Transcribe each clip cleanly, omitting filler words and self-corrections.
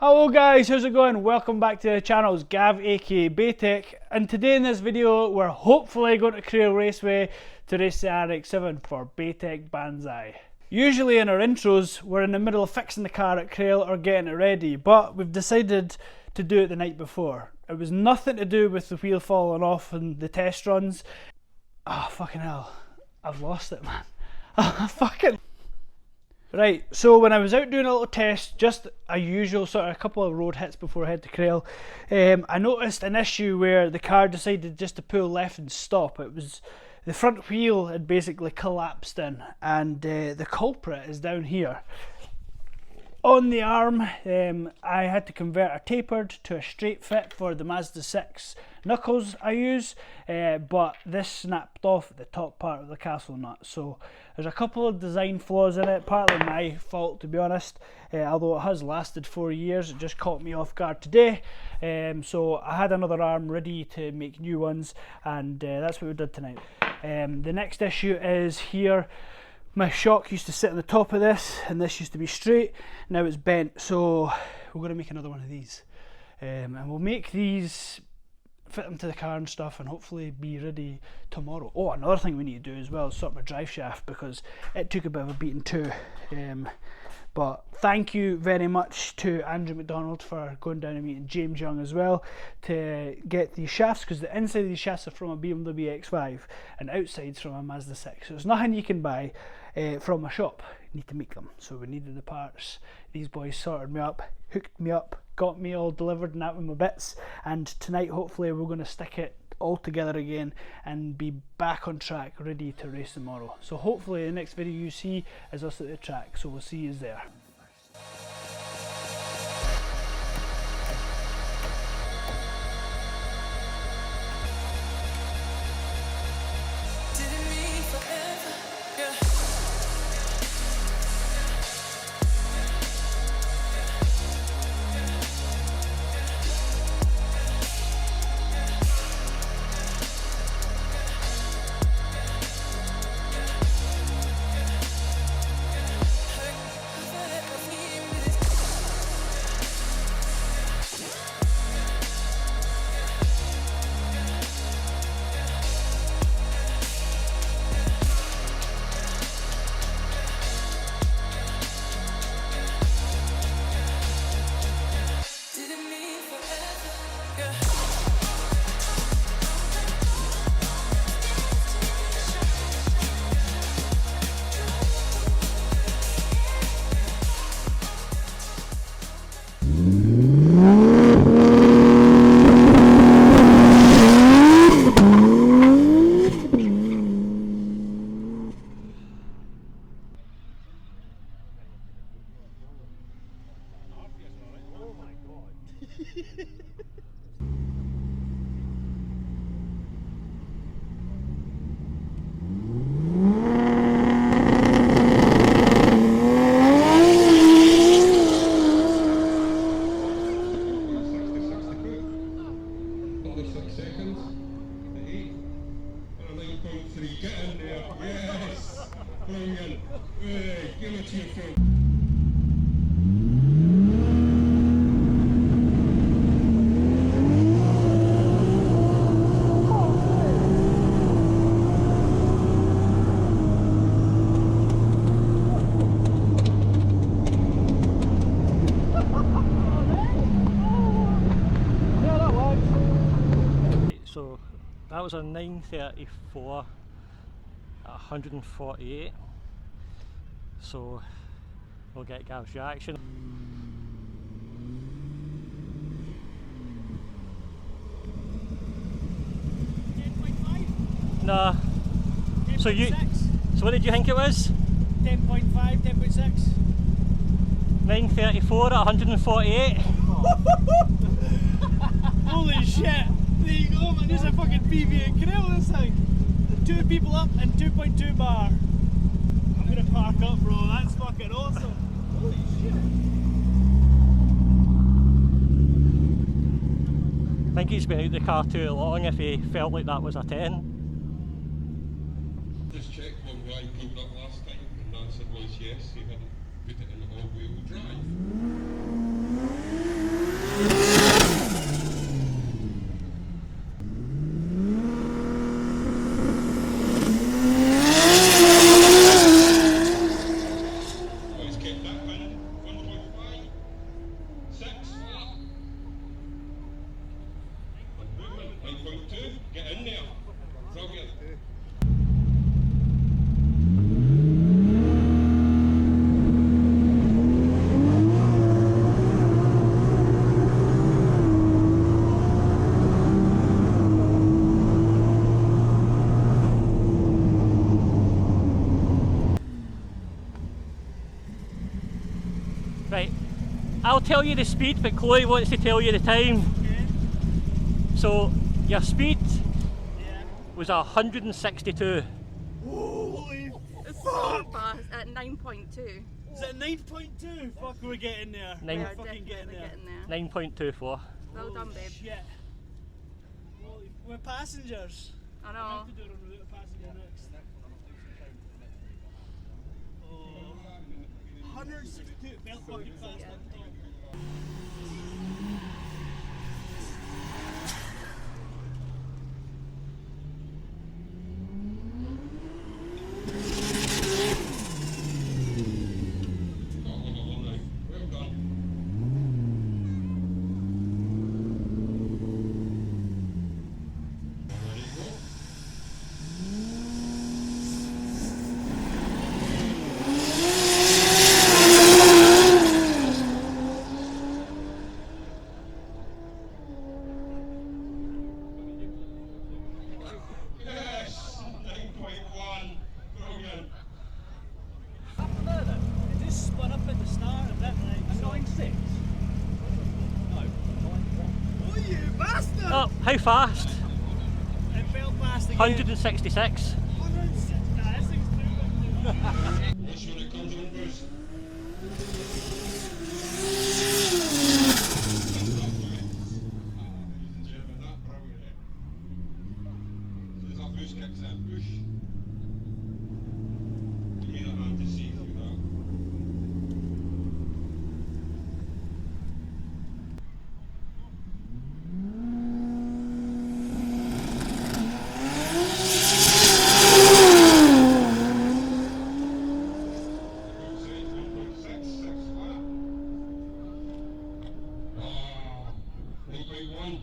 Hello guys, how's it going? Welcome back to the channel. It's Gav aka BEYTEK, and today in this video we're hopefully going to Crail Raceway to race the RX7 for BEYTEK Banzai. Usually in our intros we're in the middle of fixing the car at Crail or getting it ready, but we've decided to do it the night before. It was nothing to do with the wheel falling off and the test runs. Oh fucking hell, I've lost it, man. Fucking right, so when I was out doing a little test, just a usual sort of a couple of road hits before I head to Crail, I noticed an issue where the car decided just to pull left and stop. It was the front wheel had basically collapsed in, and the culprit is down here. On the arm, I had to convert a tapered to a straight fit for the Mazda 6 knuckles I use, but this snapped off at the top part of the castle nut. So there's a couple of design flaws in it, partly my fault to be honest, although it has lasted 4 years. It just caught me off guard today, so I had another arm ready to make new ones, and that's what we did tonight. The next issue is here. My shock used to sit on the top of this, and this used to be straight. Now it's bent, so we're going to make another one of these. And we'll make these, fit them to the car and stuff, and hopefully be ready tomorrow. Oh, another thing we need to do as well is sort my drive shaft, because it took a bit of a beating too. But thank you very much to Andrew McDonald for going down and meeting James Young as well to get these shafts, because the inside of these shafts are from a BMW X5 and outside's from a Mazda 6. So there's nothing you can buy from a shop. You need to make them. So we needed the parts. These boys sorted me up, hooked me up, got me all delivered and that with my bits, and tonight hopefully we're going to stick it all together again and be back on track, ready to race tomorrow. So hopefully the next video you see is us at the track, so we'll see you there. Get in there, yes! Brilliant! Hey, give it to your phone. So that was a 934 at 148, so we'll get Gav's reaction. Nah. So what did you think it was? 10.5, 10.6. 934 at 148. Holy shit! There you go, man. There's a fucking PV at Crail this thing. 2 people up and 2.2 bar. I'm gonna park up, bro. That's fucking awesome. Holy shit. I think he's been out the car too long if he felt like that was a 10. Just checked one guy pulled up last time, and the answer was yes, he had put it in all-wheel drive. I'll tell you the speed, but Chloe wants to tell you the time. Okay. So your speed Yeah. was 162. Holy It's so fast at 9.2. Is it 9.2? Fuck, we're getting there. Nine- We're We're fucking getting definitely there. getting there. 9.24. Well done, babe. Shit. Holy, we're passengers. I We know. have to do it without a passenger next. Oh. 162 belt fucking fast Yeah. on top. Well done. Ready to go? Yes! 9.1. Brilliant. It just spun up at the start a bit like. 9.6? No, 9.1. Oh, you bastard! Oh, how fast? It Belfast again. 166. 106. Nah, this thing's too good. Watch when it comes on, Bruce. German, that brilliant. As that boost kicks in, push. You need a man to see through that. Say 1.6, 6 flat. 1.1.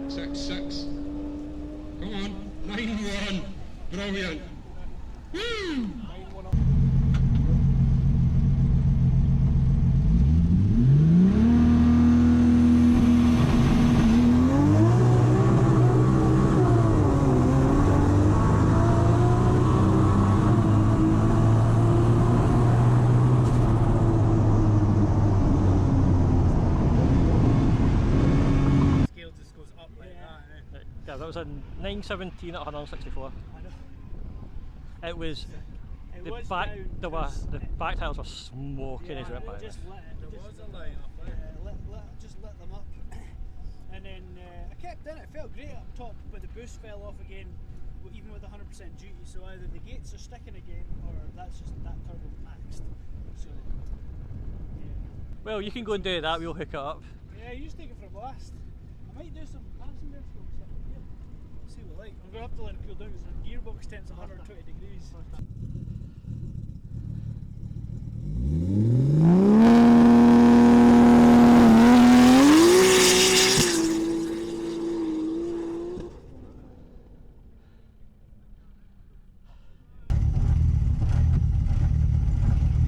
Six, six. Come on, 9.1. Brilliant. Woo! Scale just goes up like that. Eh? Yeah, that was a 917 at 164. I know. It was It the was back. down, The back tires were smoking as we went it by. just lit it. There Just- was a line up there. just lit them up. And then I kept in it. It felt great up top, but the boost fell off again, even with 100% duty. So either the gates are sticking again, or that's just that turbo maxed. So Well, you can go and do that. We'll hook it up. yeah, you just take it for a blast. I might do some passenger scope stuff here. See what I like. I'm gonna have to let it cool down because the gearbox temp's 120 degrees.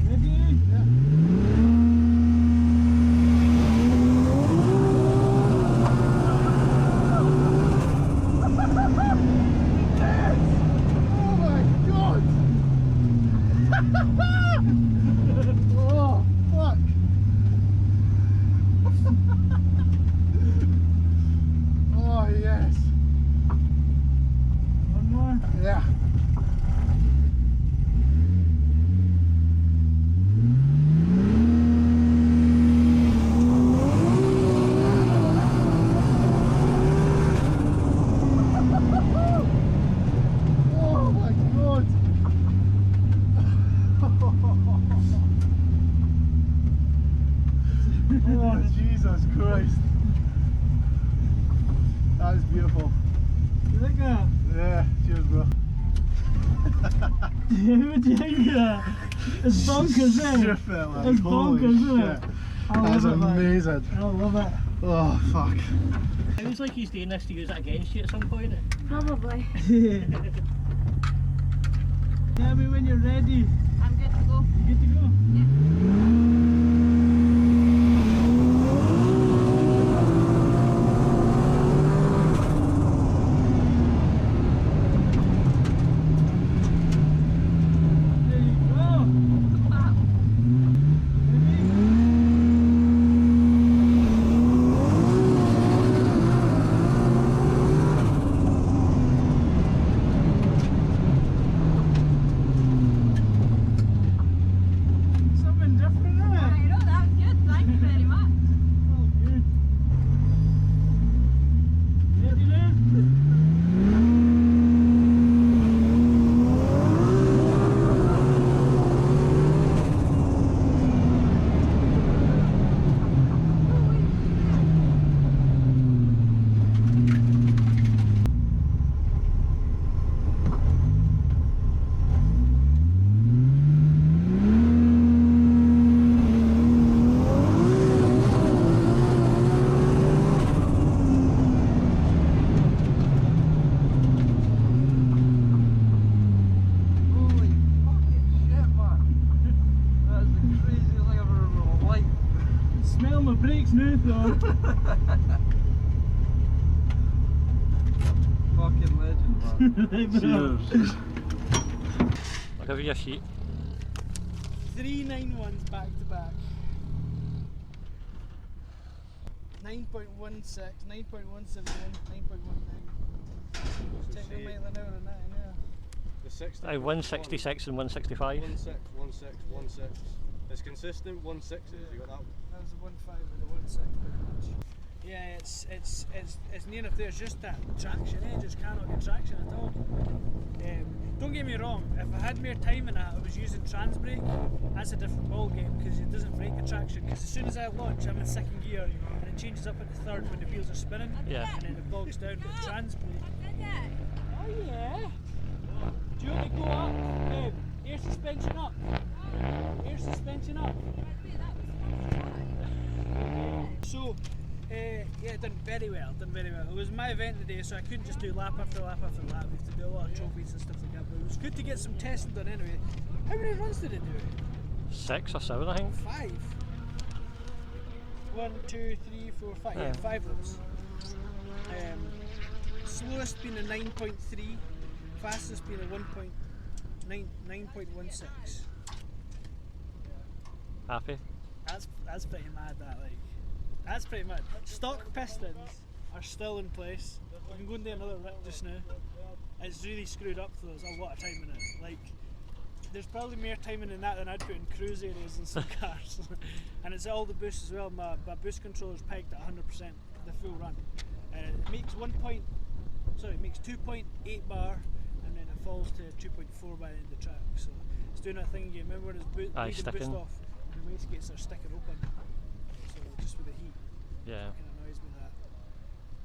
Ready? Yeah. Oh my god! Oh, fuck! Oh, yes. One more. Yeah. Oh my god! Oh Jesus Christ! That is beautiful. You like that? Yeah, cheers, bro. What do you think of that? It's bonkers, eh? Strip it, like, It's holy bonkers, isn't it? shit. I That's love it, man. amazing. I love it. Oh fuck. Sounds like he's doing this to use it against you at some point. Probably. Tell me when you're ready. I'm good to go. Good to go. Yeah. smooth though. Fucking legend, man. Cheers. I'll give you a sheet. 3 9.1s back to back. 9.16, 9.171, 9.19. Technical mile an hour on that, I know. The 60. 166 and 165. 16, 16. It's consistent 16s. You got that one? That was the 1.5 with the 1.6 pretty much. Yeah, it's near enough there. It's just that traction. I just cannot get traction at all. Don't get me wrong. If I had more time in that, I was using trans brake. That's a different ball game because it doesn't break the traction. Because as soon as I launch, I'm in second gear and it changes up into third when the wheels are spinning. Yeah. And then it bogs down with trans brake. Oh yeah. Do you want to go up? Air suspension up. Air suspension up. So, yeah, done very well, It was my event today, so I couldn't just do lap after lap after lap. We have to do a lot of trophies and stuff like that, but it was good to get some testing done anyway. How many runs did it do? 6 or 7, I think. 5. 1, 2, 3, 4, 5. Yeah, 5 runs. Slowest being a 9.3, fastest being a 9.16. Happy? That's pretty mad, that, like. That's pretty mad. Stock pistons are still in place. We can go and do another rip just now. It's really screwed up though, there's a lot of time in it. Like, there's probably more timing in that than I'd put in cruise areas in some cars. And it's all the boosts as well. My boost controller's pegged at 100% the full run. It makes 2.8 bar and then it falls to 2.4 by the end of the track. So it's doing that thing again. Remember when it's leaving boost off and the wastegates are sticking open. So just with the heat. Yeah. It annoys me that.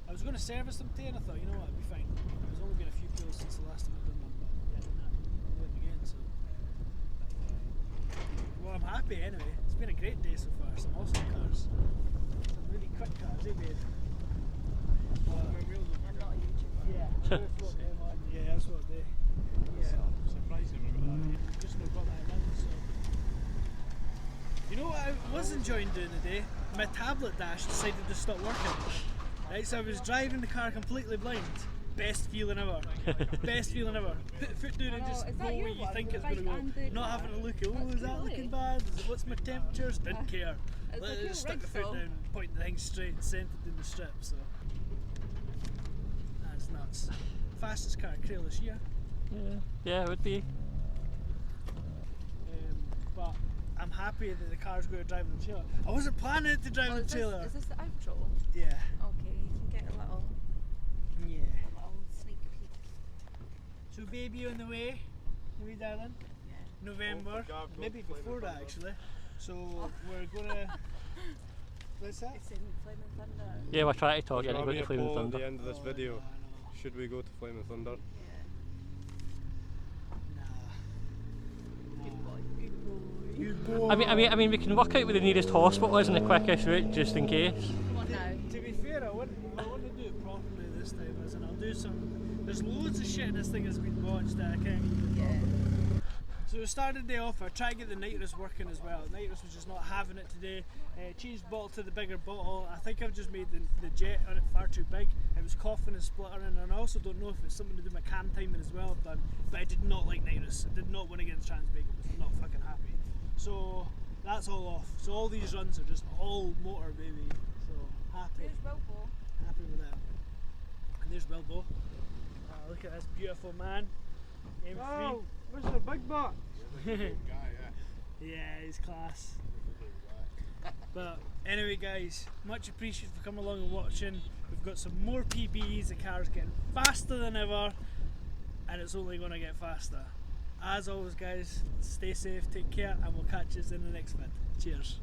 I was going to service them today and I thought, you know what, it'd be fine. There's only been a few pills since the last time I've done them, but yeah, I'm doing it again, so. Well, I'm happy anyway. It's been a great day so far. Some awesome cars. Some really quick cars, eh, babe? I'm not a YouTuber. Yeah, that's what they want. Yeah, that's what they. Yeah. Surprising we've got that. Just not got that run, so. You know what I was enjoying doing today? My tablet dash decided to stop working. Right, so I was driving the car completely blind. Best feeling ever. Best feeling ever. Put foot down and just is go that where your you one? think it's Like, going to and go. the- Not having to look at, oh, is that Really? looking bad? What's my temperatures? Didn't care. It's like your Stuck the foot Rexall. down, pointing the thing straight and sent it in the strip, so. That's nuts. Fastest car Crail this year. Yeah, it would be. But I'm happy that the car's going to drive the trailer. I wasn't planning it to drive the trailer. Is this the outro? Yeah. Okay, you can get a little sneak peek. So baby on the way, maybe darling? Yeah. November, maybe before that actually. So we're gonna. What's that? It's in Flaming Thunder. Yeah, we're trying to talk There's anybody gonna be to a Flaming poll at Thunder. the end of this video. I know. Should we go to Flaming Thunder? Nah. Good boy. Good boy. Good boy. I mean, we can work out where the nearest hospital is and the quickest route, just in case. Come on now. To be fair, I want to do it properly this time, as in I'll do some. There's loads of shit in this thing that's been watched that I can't even. Yeah. So we started the day off, I tried to get the nitrous working as well. Nitrous was just not having it today. Changed bottle to the bigger bottle. I think I've just made the jet on it far too big. It was coughing and spluttering, and I also don't know if it's something to do with my cam timing as well I've done. But I did not like nitrous. I did not want to get the trans brake. I was not fucking happy. So that's all off. So all these runs are just all motor, baby. So happy. There's Wilbo. Happy with that. And there's Wilbo. Look at this beautiful man. M3. Oh, where's the big box? Yeah, he's class. But anyway guys, much appreciated for coming along and watching. We've got some more PBs, the car's getting faster than ever and it's only going to get faster. As always guys, stay safe, take care and we'll catch you in the next vid. Cheers.